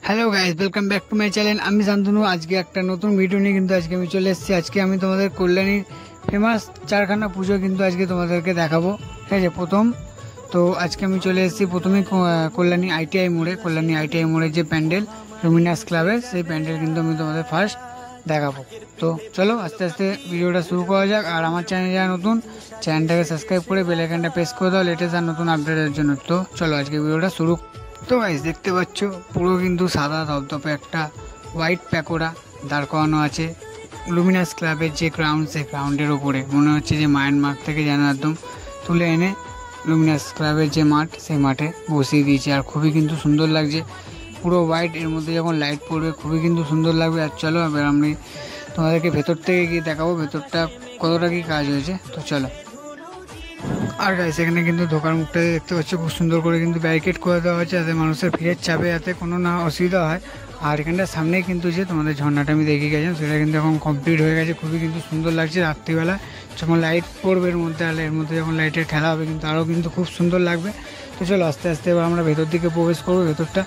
Hello guys, welcome back to my channel. আমি শান্তনু। আজকে একটা নতুন ভিডিও নিয়ে কিন্তু আজকে আমি চলে এসেছি। আজকে আমি তোমাদের কল্যাণীর ফেমাস চারখানা পুজো কিন্তু আজকে তোমাদেরকে দেখাবো। ঠিক আছে, তো আজকে আমি চলে এসেছি প্রথমেই কল্যাণী আইটিআই মোড়ে যে প্যান্ডেল লুমিনাস ক্লাবের, সেই প্যান্ডেল কিন্তু আমি তোমাদের ফার্স্ট দেখাবো। তো চলো আস্তে আস্তে ভিডিওটা শুরু করা যাক। আর আমার চ্যানেল যারা নতুন, চ্যানেলটাকে সাবস্ক্রাইব করে বেল আইকনটা প্রেস করে দাও লেটেস্ট আর নতুন আপডেটের জন্য। তো চলো আজকে ভিডিওটা শুরু। তো গাইস, দেখতে পাচ্ছ পুরো কিন্তু সাদা ধপধপে একটা হোয়াইট প্যাকোড়া দাঁড় করানো আছে লুমিনাস ক্লাবের যে গ্রাউন্ড, সেই গ্রাউন্ডের ওপরে। মনে হচ্ছে যে মায়ানমার থেকে যেন একদম তুলে এনে লুমিনাস ক্লাবের যে মাঠ, সেই মাঠে বসিয়ে দিয়েছে। আর খুবই কিন্তু সুন্দর লাগছে, পুরো হোয়াইট, এর মধ্যে যখন লাইট পড়বে খুবই কিন্তু সুন্দর লাগবে। আর চলো এবার আমি তোমাদেরকে ভেতর থেকে গিয়ে দেখাবো ভেতরটা কতটা কি কাজ হয়েছে। তো চলো। আর গাইস, এখানে কিন্তু ঢোকার মুখটা দেখতে পাচ্ছ খুব সুন্দর করে কিন্তু ব্যারিকেড করে দেওয়া হয়েছে, যাতে মানুষের ভিড়ের চাপে যাতে কোনো না অসুবিধা হয়। আর এখানটার সামনেই কিন্তু যে তোমাদের ঝর্ণাটা আমি দেখে গেছিলাম, সেটা কিন্তু এখন কমপ্লিট হয়ে গেছে। খুবই কিন্তু সুন্দর লাগছে রাত্রিবেলা যখন লাইট পড়বে এর মধ্যে, আর এর মধ্যে যখন লাইটের খেলা হবে কিন্তু আরও কিন্তু খুব সুন্দর লাগবে। তো চলো আস্তে আস্তে এবার আমরা ভেতর দিকে প্রবেশ করবো। ভেতরটা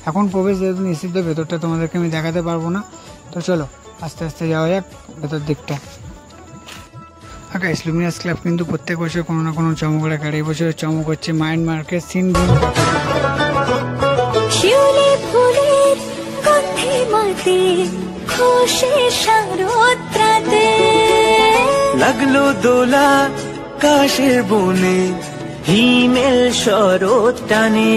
এখন প্রবেশ যেহেতু নিষিদ্ধ, ভেতরটা তোমাদেরকে আমি দেখাতে পারবো না। তো চলো আস্তে আস্তে যাওয়া যাক ভেতর দিকটা। গাইস, লুমিনাস ক্লাব কিন্তু প্রত্যেক বছর কোনো না কোনো চমক রাখে। আর এই বছরের চমক হচ্ছে মায়ানমারের সিনবিন। লাগলো দোলা কাশের বনে, হিমেল শরৎ টানে।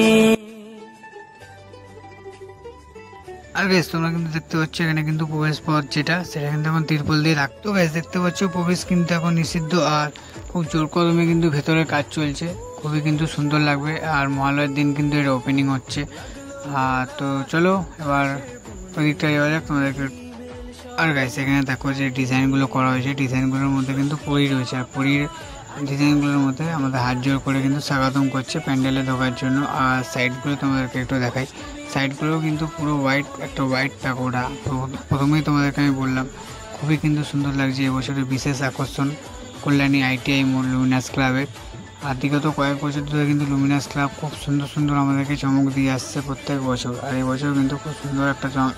আর গাইস, তোমরা কিন্তু দেখতে পাচ্ছ এখানে কিন্তু প্রবেশ পথ যেটা, সেটা কিন্তু এখন তিরপল দিয়ে রাখতো। গাইস, দেখতে পাচ্ছ প্রবেশ কিন্তু এখন নিষিদ্ধ, আর খুব জোর কদমে কিন্তু ভেতরে কাজ চলছে। খুবই কিন্তু সুন্দর লাগবে। আর মহালয়ের দিন কিন্তু এটা ওপেনিং হচ্ছে। তো চলো এবার ওই দিকটা যাওয়া যাক তোমাদেরকে। আর গাইস, এখানে দেখো যে ডিজাইনগুলো করা হয়েছে, ডিজাইনগুলোর মধ্যে কিন্তু পরী রয়েছে। আর পরীর ডিজাইনগুলোর মধ্যে আমাদের হাত জোর করে কিন্তু স্বাগতম করছে প্যান্ডেলে ঢোকার জন্য। আর সাইডগুলো তোমাদেরকে একটু দেখাই। সাইডগুলো কিন্তু পুরো হোয়াইট, একটা হোয়াইট প্যাকোড়া। তো প্রথমেই তোমাদেরকে আমি বললাম খুবই কিন্তু সুন্দর লাগছে। এবছরের বিশেষ আকর্ষণ কল্যাণী আইটিআই মোড় লুমিনাস ক্লাবের। আর বিগত কয়েক বছর ধরে কিন্তু লুমিনাস ক্লাব খুব সুন্দর সুন্দর আমাদেরকে চমক দিয়ে আসছে প্রত্যেক বছর। আর এই বছর কিন্তু খুব সুন্দর একটা চমক।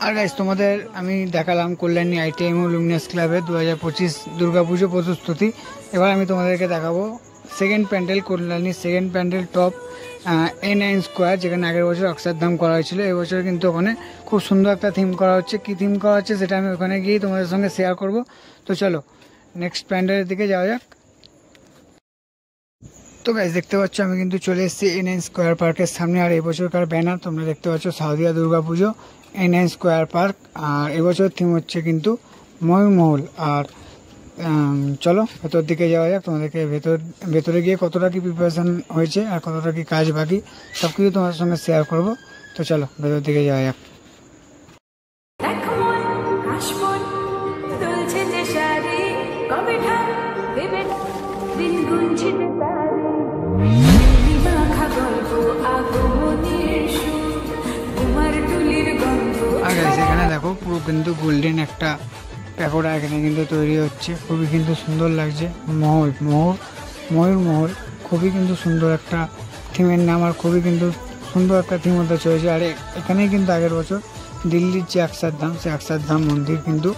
আর গাইস, তোমাদের আমি দেখালাম কল্যাণী আইটিআই মোড় লুমিনাস ক্লাবের 2025 দুর্গাপুজো প্রস্তুতি। এবার আমি তোমাদেরকে দেখাবো সেকেন্ড প্যান্ডেল, কল্যাণীর second pandal top A9 square, যেখানে আগের বছর অক্ষরধাম করা হয়েছিল। এবছর কিন্তু ওখানে খুব সুন্দর একটা থিম করা হচ্ছে। কী থিম করা হচ্ছে সেটা আমি ওখানে গিয়ে তোমাদের সঙ্গে শেয়ার করব। তো চলো নেক্সট প্যান্ডেলের দিকে যাওয়া যাক। তো গাইস, দেখতে পাচ্ছ আমি কিন্তু চলে এসেছি A9 স্কোয়ার পার্কের সামনে। আর এবছরকার ব্যানার তোমরা দেখতে পাচ্ছ সাউদিয়া দুর্গাপুজো A9 স্কোয়ার পার্ক। আর এবছর থিম হচ্ছে কিন্তু ময়ূরমহল। আর চলো ভেতর দিকে যাওয়া যাক, তোমাদেরকে ভেতরে গিয়ে কতটা কি প্রিপারেশন হয়েছে আর কতটা কি কাজ বাকি সব কিছু তোমাদের সঙ্গে শেয়ার করব। তো চলো ভেতর দিকে যাওয়া যাক। এখানে দেখো পুরো কিন্তু গোল্ডেন একটা প্যাকোড়া এখানে কিন্তু তৈরি হচ্ছে। খুবই কিন্তু সুন্দর লাগছে। ময়ূরমহল খুবই কিন্তু সুন্দর একটা থিমের নাম, আর খুবই কিন্তু সুন্দর একটা থিম হতে চলেছে। আর এখানেই কিন্তু আগের বছর দিল্লির যে অক্ষরধাম, সেই অক্ষরধাম মন্দির কিন্তু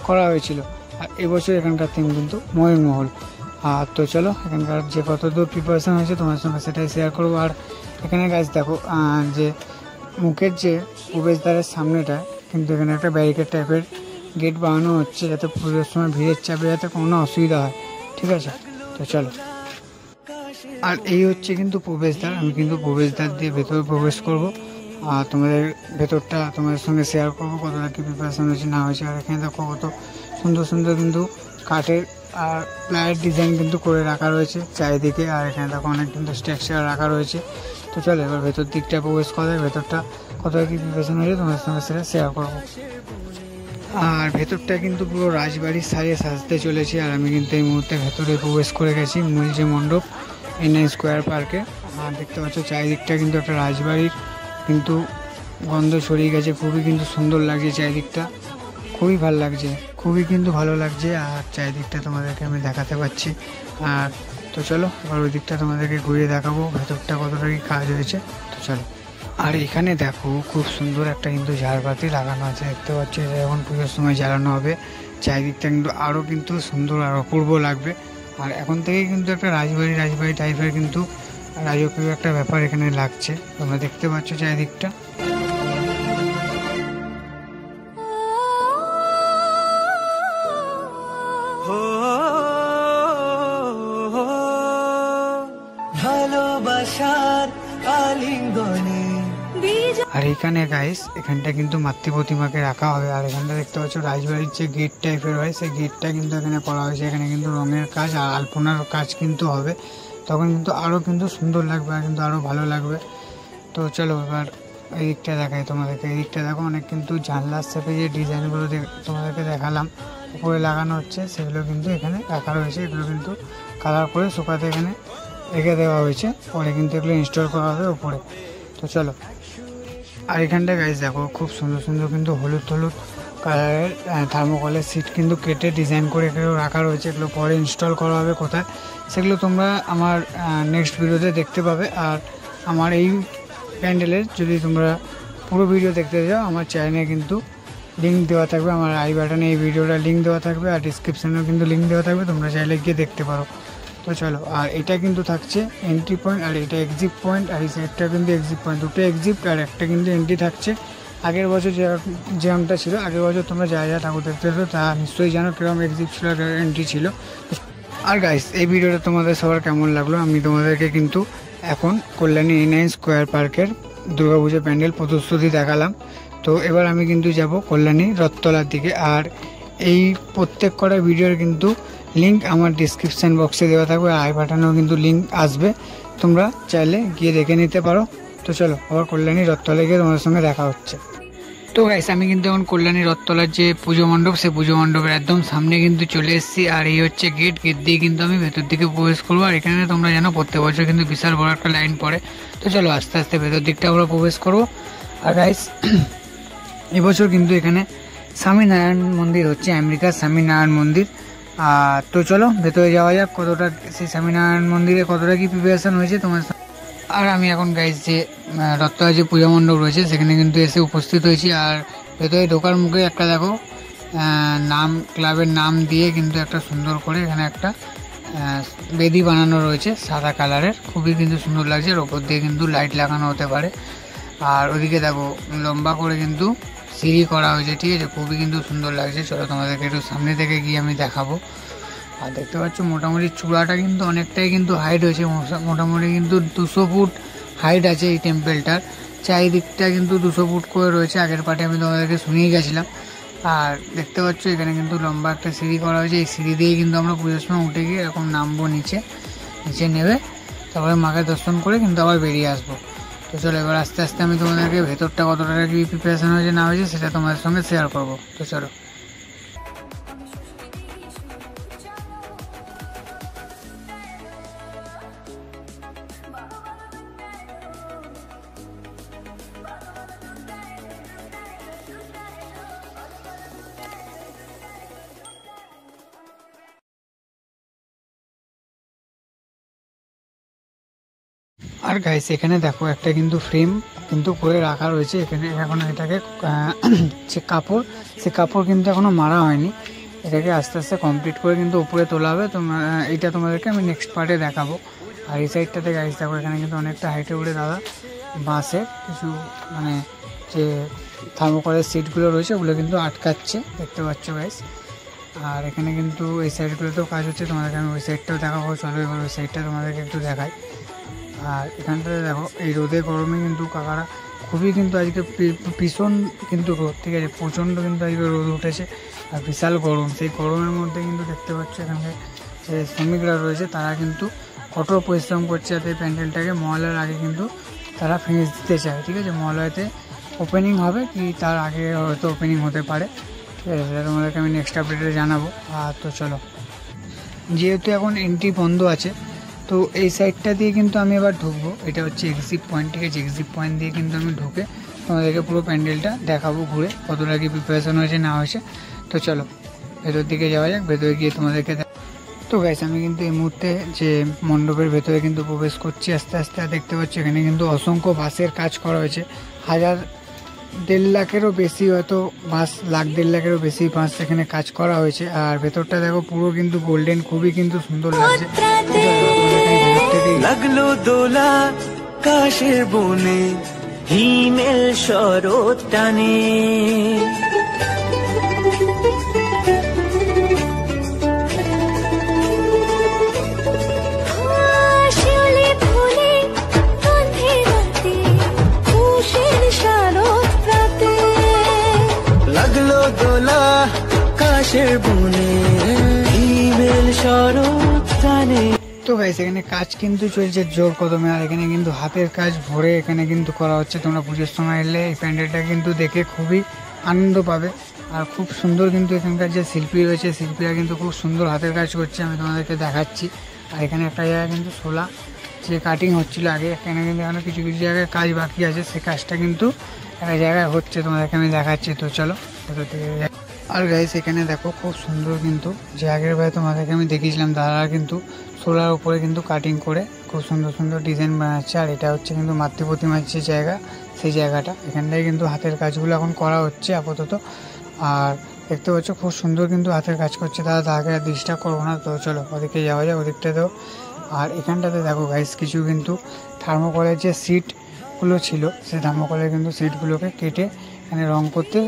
করা হয়েছিল। আর এবছর এখানকার থিম কিন্তু ময়ূরমহল। আর তো চলো এখানকার যে কতদূর প্রিপারেশন হয়েছে তোমার সঙ্গে সেটাই শেয়ার করবো। আর এখানে গাছ দেখো যে মুখের যে প্রবেশদ্বারের সামনেটা কিন্তু এখানে একটা ব্যারিকেড টাইপের গেট বানানো হচ্ছে, যাতে পুজোর সময় ভিড়ের চাপে যাতে কোনো অসুবিধা হয়। ঠিক আছে, তো চলো। আর এই হচ্ছে কিন্তু প্রবেশদ্বার। আমি কিন্তু প্রবেশদ্বার দিয়ে ভেতরে প্রবেশ করব। আর তোমাদের ভেতরটা তোমাদের সঙ্গে শেয়ার করবো কতটা কী প্রিপারেশন হয়েছে না হয়েছে। আর এখানে দেখো কত সুন্দর সুন্দর কিন্তু কাঠের আর প্লাইয়ের ডিজাইন কিন্তু করে রাখা রয়েছে চারিদিকে। আর এখানে দেখো অনেক কিন্তু স্ট্রাকচার রাখা রয়েছে। তো চলো এবার ভেতর দিকটা প্রবেশ করা যায়, ভেতরটা কতটা কি প্রিপারেশন হয়েছে তোমাদের সঙ্গে সেটা শেয়ার করবো। আর ভেতরটা কিন্তু পুরো রাজবাড়ির সাজে সাজতে চলেছে। আর আমি কিন্তু এই মুহূর্তে ভেতরে প্রবেশ করে গেছি মূল যে মণ্ডপ NN স্কোয়ার পার্কে। আর দেখতে পাচ্ছ চারিদিকটা কিন্তু একটা রাজবাড়ির কিন্তু গন্ধ ছড়িয়ে গেছে। খুবই কিন্তু সুন্দর লাগছে চারিদিকটা, খুবই ভালো লাগছে, খুবই কিন্তু ভালো লাগছে। আর চারিদিকটা তোমাদেরকে আমি দেখাতে পাচ্ছি। আর তো চলো এবার ওই দিকটা তোমাদেরকে ঘুরিয়ে দেখাবো ভেতরটা কতটা কি কাজ হয়েছে। তো চলো। আর এখানে দেখো খুব সুন্দর একটা কিন্তু ঝাড়বাতি লাগানো আছে, দেখতে পাচ্ছি। এটা এখন পুজোর সময় জ্বালানো হবে। চারিদিকটা কিন্তু আরও কিন্তু সুন্দর আর অপূর্ব লাগবে। আর এখন থেকেই কিন্তু একটা রাজবাড়ি টাইপের কিন্তু রাজকীয় একটা ব্যাপার এখানে লাগছে। তোমরা দেখতে পাচ্ছ চারিদিকটা। ভালোবাসার আলিঙ্গনে। আর এখানে গাইস এখানটা কিন্তু মাতৃ প্রতিমাকে রাখা হবে। আর এখানটা দেখতে পাচ্ছ রাজবাড়ির যে গেট টাইপের হয় সেই গেটটা কিন্তু এখানে করা হয়েছে। এখানে কিন্তু রঙের কাজ আর আলপনার কাজ কিন্তু হবে, তখন কিন্তু আরও কিন্তু সুন্দর লাগবে আর কিন্তু আরও ভালো লাগবে। তো চলো এবার এই দিকটা দেখাই তোমাদেরকে। এই দিকটা দেখো অনেক কিন্তু জানলার শেপে যে ডিজাইনগুলো তোমাদেরকে দেখালাম উপরে লাগানো হচ্ছে, সেগুলো কিন্তু এখানে রাখা রয়েছে। এগুলো কিন্তু কালার করে শুকাতে এখানে রেখে দেওয়া হয়েছে, পরে কিন্তু এগুলো ইনস্টল করা হবে উপরে। তো চলো। আর এখানটা গাইজ দেখো খুব সুন্দর সুন্দর কিন্তু হলুদ কালারের থার্মোকলের সিট কিন্তু কেটে ডিজাইন করে এগুলো রাখা রয়েছে। এগুলো পরে ইনস্টল করা হবে কোথায় সেগুলো তোমরা আমার নেক্সট ভিডিওতে দেখতে পাবে। আর আমার এই প্যান্ডেলের যদি তোমরা পুরো ভিডিও দেখতে যাও আমার চ্যানেলে কিন্তু লিঙ্ক দেওয়া থাকবে, আমার আই বাটনে এই ভিডিওটা লিঙ্ক দেওয়া থাকবে আর ডিসক্রিপশানেও কিন্তু লিঙ্ক দেওয়া থাকবে, তোমরা চাইলে গিয়ে দেখতে পারো। তো চলো। আর এটা কিন্তু থাকছে এন্ট্রি পয়েন্ট আর এটা এক্সিট পয়েন্ট। আর এই সাইডটা কিন্তু এক্সিট পয়েন্ট, দুটো এক্সিট আর একটা কিন্তু এন্ট্রি থাকছে। আগের বছর যেরকমটা ছিল, আগের বছর তোমরা যা ঠাকুর দেখতে পেতো তা নিশ্চয়ই জানো কীরকম এক্সিট ছিল আর এন্ট্রি ছিল। আর গাইস এই ভিডিওটা তোমাদের সবার কেমন লাগলো, আমি তোমাদেরকে কিন্তু এখন কল্যাণী NN স্কোয়ার পার্কের দুর্গাপুজো প্যান্ডেল প্রতিশ্রুতি দেখালাম। তো এবার আমি কিন্তু যাব কল্যাণী রথতলার দিকে। আর এই প্রত্যেক কটা ভিডিওর কিন্তু লিঙ্ক আমার ডিসক্রিপশান বক্সে দেওয়া থাকবে, আই বাটনেও কিন্তু লিঙ্ক আসবে, তোমরা চাইলে গিয়ে দেখে নিতে পারো। তো চলো আবার কল্যাণী রথতলায় গিয়ে তোমাদের সঙ্গে দেখা হচ্ছে। তো গাইস আমি কিন্তু এখন কল্যাণী রথতলার যে পুজো মণ্ডপ সেই পুজো মণ্ডপের একদম সামনে কিন্তু চলে এসেছি। আর এই হচ্ছে গেট দিয়ে কিন্তু আমি ভেতর দিকে প্রবেশ করবো। আর এখানে তোমরা জানো প্রত্যেক বছর কিন্তু বিশাল বড় একটা লাইন পড়ে। তো চলো আস্তে আস্তে ভেতর দিকটা আমরা প্রবেশ করবো। আর গাইস এবছর কিন্তু এখানে স্বামীনারায়ণ মন্দির হচ্ছে, আমেরিকার স্বামীনারায়ণ মন্দির। তো চলো ভেতরে যাওয়া যাক, কতটা সেই স্বামীনারায়ণ মন্দিরে কতটা কি প্রিপারেশন হয়েছে তোমার। আর আমি এখন গাইজ যে রথতলার যে পূজা মণ্ডপ রয়েছে সেখানে কিন্তু এসে উপস্থিত হয়েছি। আর ভেতরে ঢোকার মুখে একটা দেখো নাম ক্লাবের নাম দিয়ে কিন্তু একটা সুন্দর করে এখানে একটা বেদি বানানো রয়েছে সাদা কালারের, খুবই কিন্তু সুন্দর লাগছে। আর ওপর দিয়ে কিন্তু লাইট লাগানো হতে পারে। আর ওদিকে দেখো লম্বা করে কিন্তু সিঁড়ি করা হয়েছে, ঠিক আছে, খুবই কিন্তু সুন্দর লাগছে। চলো তোমাদেরকে একটু সামনে থেকে গিয়ে আমি দেখাবো। আর দেখতে পাচ্ছ মোটামুটি চূড়াটা কিন্তু অনেকটাই কিন্তু হাইট হয়েছে, মোটামুটি কিন্তু 200 ফুট হাইট আছে এই টেম্পেলটার। চারিদিকটা কিন্তু 200 ফুট করে রয়েছে, আগের পার্টে আমি তোমাদেরকে শুনিয়ে গেছিলাম। আর দেখতে পাচ্ছ এখানে কিন্তু লম্বা একটা সিঁড়ি করা হয়েছে, এই সিঁড়ি দিয়ে কিন্তু আমরা পুজোর সময় উঠে গিয়ে এরকম নামবো নিচে নেবে, তারপরে মাকে দর্শন করে কিন্তু আবার বেরিয়ে আসবো। তো চলো এবার আস্তে আস্তে আমি তোমাদেরকে ভেতরটা কতটা কি প্রিপারেশন হয়েছে না হয়েছে সেটা তোমাদের সঙ্গে শেয়ার করবো। তো চলো। আর গাইস এখানে দেখো একটা কিন্তু ফ্রেম কিন্তু করে রাখা রয়েছে এখানে, এখন এটাকে যে কাপড় সে কাপড় কিন্তু এখনো মারা হয়নি, এটাকে আস্তে আস্তে কমপ্লিট করে কিন্তু উপরে তোলা হবে। তোমরা এইটা তোমাদেরকে আমি নেক্সট পার্টে দেখাবো। আর এই সাইডটাতে গাইস দেখো এখানে কিন্তু অনেকটা হাইটে উঠে দাদা বাঁশের কিছু মানে যে থার্মোকলের সিটগুলো রয়েছে ওগুলো কিন্তু আটকাচ্ছে, দেখতে পাচ্ছ গাইস। আর এখানে কিন্তু এই সাইডগুলোতেও কাজ হচ্ছে, তোমাদেরকে আমি ওই সাইডটাও দেখাবো। চলো এবার ওই সাইডটা তোমাদেরকে একটু দেখাই। আর এখানটাতে দেখো এই রোদে গরমে কিন্তু কাকারা খুবই কিন্তু আজকে ভীষণ কিন্তু রোদ, ঠিক আছে, প্রচণ্ড কিন্তু আজকে রোদ উঠেছে আর বিশাল গরম। সেই গরমের মধ্যে কিন্তু দেখতে পাচ্ছ এখানে যে শ্রমিকরা রয়েছে তারা কিন্তু কঠোর পরিশ্রম করছে যাতে প্যান্ডেলটাকে মহালয়ার আগে কিন্তু তারা ফিনিশ দিতে চায়, ঠিক আছে। মহালয়াতে ওপেনিং হবে কি তার আগে হয়তো ওপেনিং হতে পারে। ঠিক আছে, সেটা তোমাদেরকে আমি নেক্সট আপডেটে জানাবো। আর তো চলো, যেহেতু এখন এন্ট্রি বন্ধ আছে তো এই সাইডটা দিয়ে কিন্তু আমি এবার ঢুকবো। এটা হচ্ছে এক্সিট পয়েন্ট, ঠিক আছে। এক্সিট পয়েন্ট দিয়ে কিন্তু আমি ঢুকে তোমাদেরকে পুরো প্যান্ডেলটা দেখাবো ঘুরে, কতটা কি প্রিপারেশন হয়েছে না হয়েছে। তো চলো ভেতর দিকে যাওয়া যাক, ভেতরে গিয়ে তোমাদেরকে। তো গাইস, আমি কিন্তু এই মুহূর্তে যে মণ্ডপের ভেতরে কিন্তু প্রবেশ করছি আস্তে আস্তে। আর দেখতে পাচ্ছি এখানে কিন্তু অসংখ্য বাঁশের কাজ করা হয়েছে, 1,000-1.5 লাখেরও বেশি, হয়তো বাঁশ 1,00,000-1.5 লাখেরও বেশি বাঁশ এখানে কাজ করা হয়েছে। আর ভেতরটা দেখো পুরো কিন্তু গোল্ডেন, খুবই কিন্তু সুন্দর লাগছে। লাগলো দোলা কাশের বনে, হিমেল শরৎ টানে। লাগলো দোলা কাশের বনে, হিমেল শরৎ টানে। তো গাইস, এখানে কাজ কিন্তু চলছে জোর কদমে। আর এখানে কিন্তু হাতের কাজ ভরে এখানে কিন্তু করা হচ্ছে। তোমরা পুজোর সময় এলে এই প্যান্ডেলটা কিন্তু দেখে খুবই আনন্দ পাবে। আর খুব সুন্দর কিন্তু এখানকার যে শিল্পী রয়েছে, শিল্পীরা কিন্তু খুব সুন্দর হাতের কাজ করছে, আমি তোমাদেরকে দেখাচ্ছি। আর এখানে একটা জায়গায় কিন্তু শোলা যে কাটিং হচ্ছিল আগে, এখানে কিন্তু এখনো কিছু কিছু জায়গায় কাজ বাকি আছে, সেই কাজটা কিন্তু একটা জায়গায় হচ্ছে, তোমাদেরকে আমি দেখাচ্ছি। তো চলো ভেতর থেকে। আর গাইস, এখানে দেখো খুব সুন্দর কিন্তু, যে আগের বার তোমাদেরকে আমি দেখিয়েছিলাম, দাদারা কিন্তু সোলার উপরে কিন্তু কাটিং করে খুব সুন্দর সুন্দর ডিজাইন বানাচ্ছে। আর এটা হচ্ছে কিন্তু মাতৃ প্রতিমার যে জায়গা, সেই জায়গাটা, এখানটায় কিন্তু হাতের কাজগুলো এখন করা হচ্ছে আপাতত। আর দেখতে পাচ্ছ খুব সুন্দর কিন্তু হাতের কাজ করছে দাদা, তাকে ডিস্টার্ব করবো না। তো চলো ওদিকে যাওয়া যায়, ওদিকটাতেও। আর এখানটাতে দেখো গাইস, কিছু কিন্তু থার্মোকলের যে সিটগুলো ছিল, সেই থার্মোকলের কিন্তু সিটগুলোকে কেটে এখানে রং করতে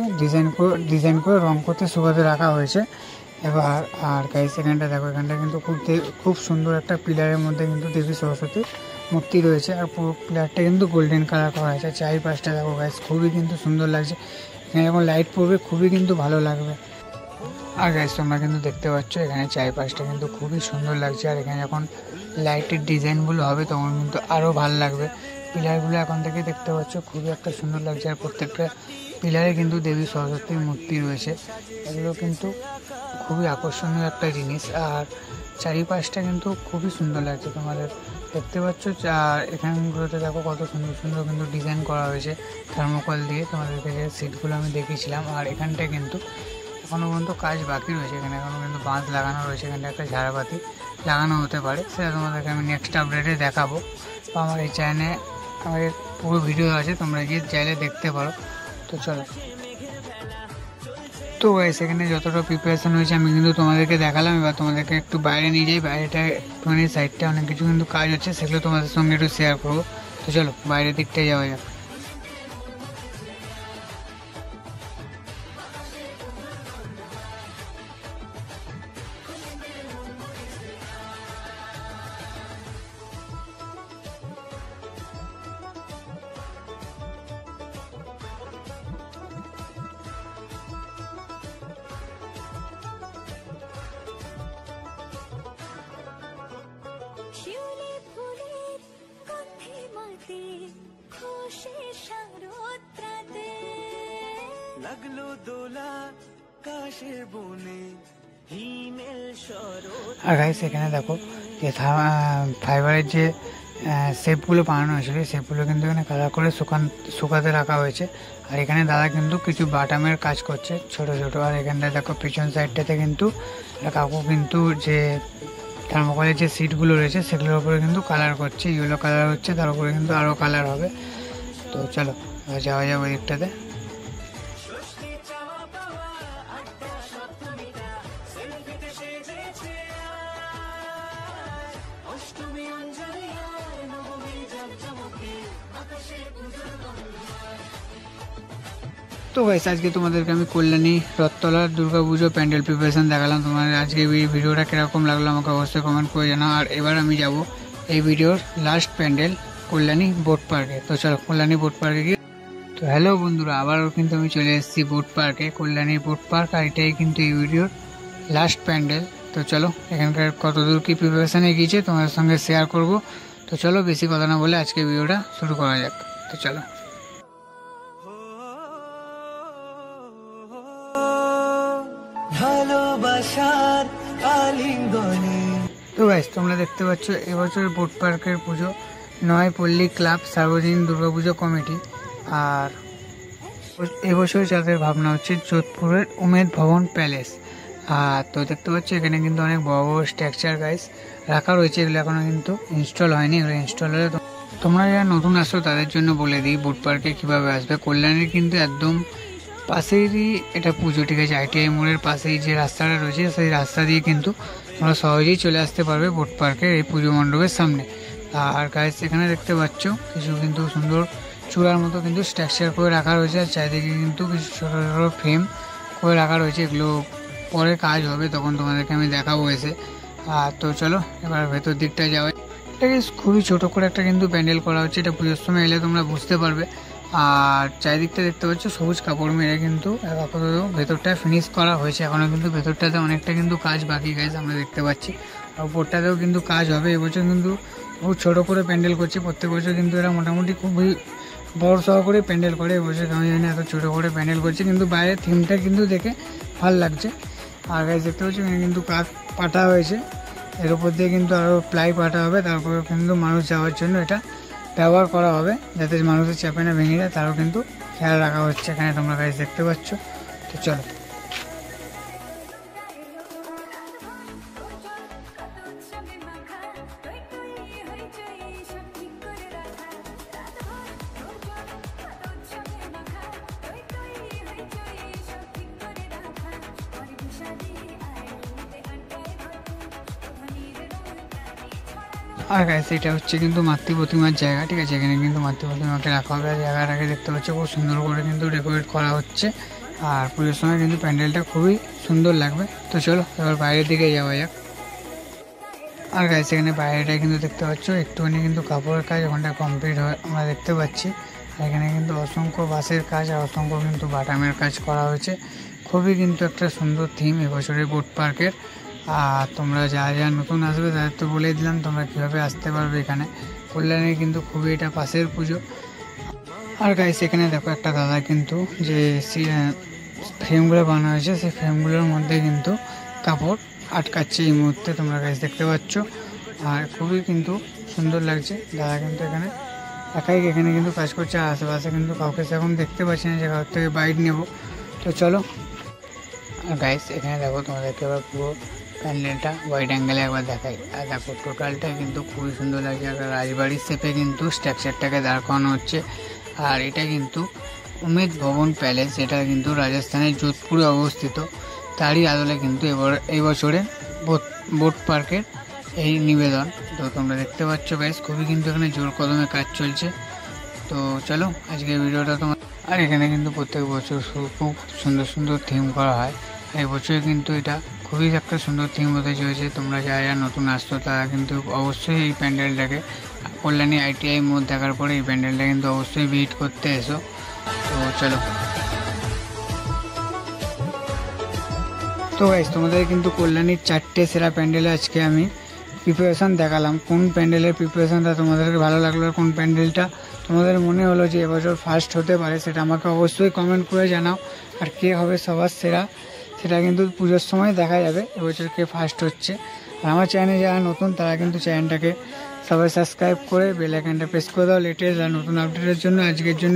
ডিজাইন করে রং করতে শুকাতে রাখা হয়েছে এবার। আর গাইস, এখানটা দেখো, এখানটা কিন্তু খুব সুন্দর একটা পিলারের মধ্যে কিন্তু দেবী সরস্বতীর মূর্তি রয়েছে। আর পুরো পিলারটা কিন্তু গোল্ডেন কালার করা হয়েছে। চারিপাশটা দেখো গাইস, খুবই কিন্তু সুন্দর লাগছে। এখানে যখন লাইট পড়বে খুবই কিন্তু ভালো লাগবে। আর গাইস, তোমরা কিন্তু দেখতে পাচ্ছ এখানে চারিপাশটা কিন্তু খুবই সুন্দর লাগছে। আর এখানে যখন লাইটের ডিজাইনগুলো হবে তখন কিন্তু আরও ভালো লাগবে। পিলারগুলো এখন থেকে দেখতে পাচ্ছ খুবই একটা সুন্দর লাগছে। আর প্রত্যেকটা পিলারে কিন্তু দেবী সরস্বতীর মূর্তি রয়েছে, এগুলো কিন্তু খুবই আকর্ষণীয় একটা জিনিস। আর চারিপাশটা কিন্তু খুবই সুন্দর লাগছে, তোমাদের দেখতে পাচ্ছ। আর এখানগুলোতে দেখো কত সুন্দর সুন্দর কিন্তু ডিজাইন করা হয়েছে থার্মোকল দিয়ে, তোমাদেরকে যে সিটগুলো আমি দেখিয়েছিলাম। আর এখানটায় কিন্তু এখনও পর্যন্ত কাজ বাকি রয়েছে, এখানে এখনও কিন্তু বাঁশ লাগানো রয়েছে, এখানটা একটা ঝাড়বাতি লাগানো হতে পারে, সেটা তোমাদেরকে আমি নেক্সট আপডেটে দেখাবো। তো আমার এই চ্যানেলে আমার পুরো ভিডিও আছে, তোমরা গিয়ে চাইলে দেখতে পারো। তো চলো। তো গাইস, এখানে যতটা প্রিপারেশন হয়েছে আমি কিন্তু তোমাদেরকে দেখালাম। এবার তোমাদেরকে একটু বাইরে নিয়ে যাই, বাইরেটা একটুখানি সাইডটা অনেক কিছু কিন্তু কাজ হচ্ছে, সেগুলো তোমাদের সঙ্গে একটু শেয়ার করবো। তো চলো বাইরের দিকটায় যাওয়া যাক। লাগলো দোলা কাশের বনে, হিমেল শরৎ। আর গাইস, এখানে দেখো যে ফাইবারের যে শেপগুলো বানানো হয়েছিল, শেপগুলো কিন্তু এখানে কালার করে শুকাতে রাখা হয়েছে। আর এখানে দাদা কিন্তু কিছু বাটামের কাজ করছে ছোট ছোট। আর এখানটা দেখো পিছন সাইডটাতে কিন্তু কাকু কিন্তু যে থার্মোকলের যে সিটগুলো রয়েছে সেগুলোর উপরে কিন্তু কালার করছে, ইয়েলো কালার হচ্ছে, তার উপরে কিন্তু আরও কালার হবে। তো চলো যাওয়া যাবে ওই দিকটাতে। তো গাইস, আজকে তোমাদেরকে আমি কল্যাণী রথতলার দুর্গাপুজো প্যান্ডেল প্রিপারেশন দেখালাম। তোমাদের আজকে এই ভিডিওটা কীরকম লাগলো আমাকে অবশ্যই কমেন্ট করে জানাও। আর এবার আমি যাব এই ভিডিওর লাস্ট প্যান্ডেল কল্যাণী বোট পার্কে। তো চলো কল্যাণী বোট পার্কে গিয়ে। তো হ্যালো বন্ধুরা, আবারও কিন্তু আমি চলে এসেছি বোট পার্কে, কল্যাণী বোট পার্ক। আর এটাই কিন্তু এই ভিডিওর লাস্ট প্যান্ডেল। তো চলো এখানকার কতদূর কী প্রিপারেশান এগিয়েছে তোমাদের সঙ্গে শেয়ার করব। তো চলো বেশি কথা না বলে আজকে ভিডিওটা শুরু করা যাক। তো চলো। ভালোবাসার আলিঙ্গনে। তো গাইস তোমরা দেখতে পাচ্ছ এবছর বোট পার্কের পুজো নয় পল্লী ক্লাব সার্বজনীন দুর্গাপুজো কমিটি। আর এবছর যাদের ভাবনা হচ্ছে যোধপুরের উমেদ ভবন প্যালেস। আর তো দেখতে পাচ্ছ এখানে কিন্তু অনেক বড় বড় স্ট্রাকচার গাইস রাখা রয়েছে, এগুলো এখনো কিন্তু ইনস্টল হয়নি। এগুলো ইনস্টল হলে তোমরা যারা নতুন আসো তাদের জন্য বলে দিই বোট পার্কে কীভাবে আসবে। কল্যাণীর কিন্তু একদম পাশেরই এটা পুজো, ঠিক আছে। ITI মোড়ের পাশেই যে রাস্তাটা রয়েছে সেই রাস্তা দিয়ে কিন্তু তোমরা সহজেই চলে আসতে পারবে বোট পার্কের এই পুজো মণ্ডপের সামনে। আর গাইস এখানে দেখতে পাচ্ছ কিছু কিন্তু সুন্দর চূড়ার মতো কিন্তু স্ট্রাকচার করে রাখা রয়েছে, আর চারিদিকে কিন্তু কিছু ছোটো ছোটো ফ্রেম করে রাখা রয়েছে। এগুলো পরে কাজ হবে, তখন তোমাদেরকে আমি দেখাবো এসে। আর তো চলো এবার ভেতর দিকটা যাওয়া। এটাকে খুবই ছোট করে একটা কিন্তু প্যান্ডেল করা হচ্ছে, এটা পুজোর সময় এলে তোমরা বুঝতে পারবে। আর চারিদিকটা দেখতে পাচ্ছ সবুজ কাপড় মেরে কিন্তু আপাতত ভেতরটা ফিনিশ করা হয়েছে, এখনও কিন্তু ভেতরটাতে অনেকটা কিন্তু কাজ বাকি গাইজ আমরা দেখতে পাচ্ছি। আর উপরটাতেও কিন্তু কাজ হবে। এবছর কিন্তু খুব ছোটো করে প্যান্ডেল করছে, প্রত্যেক বছর কিন্তু এরা মোটামুটি খুবই বড় সহ করে প্যান্ডেল করে, এবছর আমি জানি এত ছোটো করে প্যান্ডেল করছে, কিন্তু বাইরের থিমটা কিন্তু দেখে ভালো লাগছে। আর গাইজ দেখতে পাচ্ছি এখানে কিন্তু কাঠ পাটা হয়েছে, এর উপর দিয়ে কিন্তু আরও প্লাই পাটা হবে, তারপরে কিন্তু মানুষ যাওয়ার জন্য এটা ব্যবহার করা হবে, যাতে মানুষের চাপে না ভেঙে যায় তারও কিন্তু খেয়াল রাখা হচ্ছে এখানে তোমরা গাইজ দেখতে পাচ্ছ। তো চলো আর গাইস এটা হচ্ছে কিন্তু মাতৃ প্রতিমার জায়গা, ঠিক আছে। এখানে কিন্তু মাতৃ প্রতিমাকে রাখা হবে। জায়গাটাকে দেখতে পাচ্ছ খুব সুন্দর করে কিন্তু ডেকোরেট করা হচ্ছে, আর পুজোর সময় কিন্তু প্যান্ডেলটা খুবই সুন্দর লাগবে। তো চলো এবার বাইরের দিকে যাওয়া যাক। আর গাইস এখানে বাইরেটা কিন্তু দেখতে পাচ্ছ একটুখানি কিন্তু কাপড়ের কাজ ওখানটা কমপ্লিট হয় আমরা দেখতে পাচ্ছি। আর এখানে কিন্তু অসংখ্য বাঁশের কাজ আর অসংখ্য কিন্তু বাটামের কাজ করা হয়েছে। খুবই কিন্তু একটা সুন্দর থিম এবছরের বোট পার্কের। আর তোমরা যারা নতুন আসবে তাদের তো বলেই দিলাম তোমরা কীভাবে আসতে পারবে এখানে। কল্যাণীর কিন্তু খুবই এটা পাশের পুজো। আর গাইস এখানে দেখো একটা দাদা কিন্তু যে ফ্রেমগুলো বানানো হয়েছে সেই ফ্রেমগুলোর মধ্যে কিন্তু কাপড় আটকাচ্ছে এই মুহূর্তে, তোমরা গাইস দেখতে পাচ্ছ। আর খুবই কিন্তু সুন্দর লাগছে। দাদা কিন্তু এখানে একাই এখানে কিন্তু কাজ করছে, আর আশেপাশে কিন্তু কাউকে সেরকম দেখতে পাচ্ছি না যে কারোর থেকে বাইট নেব। তো চলো। আর গাইস এখানে দেখো তোমাদেরকে এবার পুরো প্যান্ডেলটা ওয়াইড অ্যাঙ্গেলে একবার দেখাই। আর দেখো টোটালটা কিন্তু খুবই সুন্দর লাগছে, একটা রাজবাড়ির শেপে কিন্তু স্ট্রাকচারটাকে দাঁড় করানো হচ্ছে। আর এটা কিন্তু উমেদ ভবন প্যালেস, যেটা কিন্তু রাজস্থানের যোধপুরে অবস্থিত, তারই আদলে কিন্তু এই বছরে বোট পার্কের এই নিবেদন। তো তোমরা দেখতে পাচ্ছ গাইস খুবই কিন্তু এখানে জোর কদমে কাজ চলছে। তো চলো আজকের ভিডিওটা তোমার। আর এখানে কিন্তু প্রত্যেক বছর খুব সুন্দর সুন্দর থিম করা হয়, এই বছর কিন্তু এটা খুবই একটা সুন্দর থিম হতে চলেছে। তোমরা যারা নতুন আসছো তারা কিন্তু অবশ্যই এই প্যান্ডেলটাকে কল্যাণী ITI মোড় দেখার পরে এই প্যান্ডেলটা কিন্তু অবশ্যই ভিজিট করতে এসো। তো চলো। তো গাইস তোমাদের কিন্তু কল্যাণীর 4টে সেরা প্যান্ডেলে আজকে আমি প্রিপারেশান দেখালাম। কোন প্যান্ডেলের প্রিপারেশানটা তোমাদেরকে ভালো লাগলো আর কোন প্যান্ডেলটা তোমাদের মনে হলো যে এবছর ফার্স্ট হতে পারে, সেটা আমাকে অবশ্যই কমেন্ট করে জানাও। আর কে হবে সবার সেরা সেটা কিন্তু পুজোর সময় দেখা যাবে এবছর কে ফার্স্ট হচ্ছে। আর আমার চ্যানেলে যারা নতুন তারা কিন্তু চ্যানেলটাকে সবাই সাবস্ক্রাইব করে বেল আইকনটা প্রেস করে দাও লেটেস্ট আর নতুন আপডেটের জন্য। আজকের জন্য